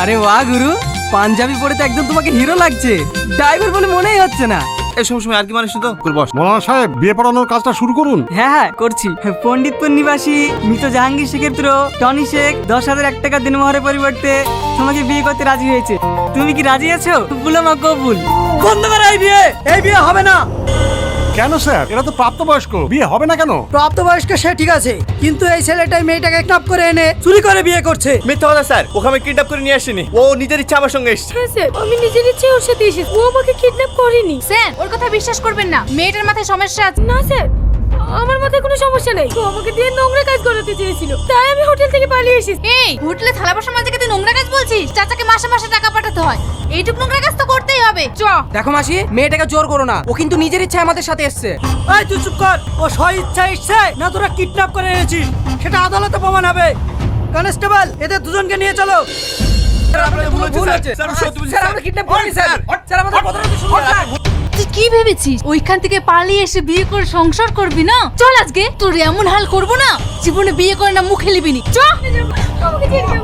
আরে বাহ গুরু, পাঞ্জাবি পরে তো একদম তোমাকে হিরো লাগছে। ড্রাইভার বলে মনেই হচ্ছে না। এই সময় আর কি মানুষ তো বস। মৌলানা সাহেব, বিয়ে পড়ানোর কাজটা শুরু করুন। হ্যাঁ হ্যাঁ করছি। পণ্ডিতপুর নিবাসী মৃত জাহাঙ্গীর শেখের পুত্র টনি শেখ 10,001 টাকা দিনমোহরের পরিবর্তে তোমাকে বিয়ে করতে রাজি হয়েছে। তুমি কি রাজি আছো? বলো মা কবুল। বন্ধ করো এই বিয়ে, এই বিয়ে হবে না। কেন স্যার, এরা তো প্রাপ্তবয়স্ক, বিয়ে হবে না কেন? প্রাপ্তবয়স্ক সে ঠিক আছে, কিন্তু এই ছেলেটাই মেয়েটাকে কিডন্যাপ করে এনে চুরি করে বিয়ে করছে। মিথ্যা কথা স্যার, ওকে আমি কিডন্যাপ করে নিয়ে আসিনি, ও নিজের ইচ্ছা আমার সঙ্গে এসেছে। হ্যাঁ স্যার, আমি নিজের ইচ্ছে ওর সাথে এসেছি, ও আমাকে কিডন্যাপ করেনি। স্যার, ওর কথা বিশ্বাস করবেন না, মেয়েটার মাথায় সমস্যা আছে। না স্যার, আমার মাথায় কোনো সমস্যা নেই, ও আমাকে দিয়ে নোংরা কাজ করাতে চেয়েছিল, তাই আমি হোটেল থেকে পালিয়ে এসেছি। এই হোটেলে থালা বাসন মাজতে তুই নোংরা কাজ বলছিস? চাচাকে মাসে মাসে টাকা পাঠাতে হয়, এইটুকু নোংরা কাজ তো করতেই হবে। চ। দেখো মাসি, মেয়েটাকে জোর করো না, ও কিন্তু নিজের ইচ্ছায় আমাদের সাথে এসেছে। এই তুই চুপ কর, ও স্ব ইচ্ছা এসছে না তোরা কিডন্যাপ করে এনেছিস সেটা আদালতে প্রমাণ হবে। কনস্টেবল, এদের দুজনকে নিয়ে চলো। ভুল হচ্ছে স্যার, সত্যি বলছি, স্যার, আমরা কিডন্যাপ করিনি স্যার। স্যার, আমাদের কথাটা তো শুনুন স্যার। তুই কি ভেবেছিস ওইখান থেকে পালিয়ে এসে বিয়ে করে সংসার করবি না? চল আজকে তোর এমন হাল করবো না, জীবনে বিয়ে করে না মুখে লিবি নি। চ। আমাকে ছেড়ে দাও।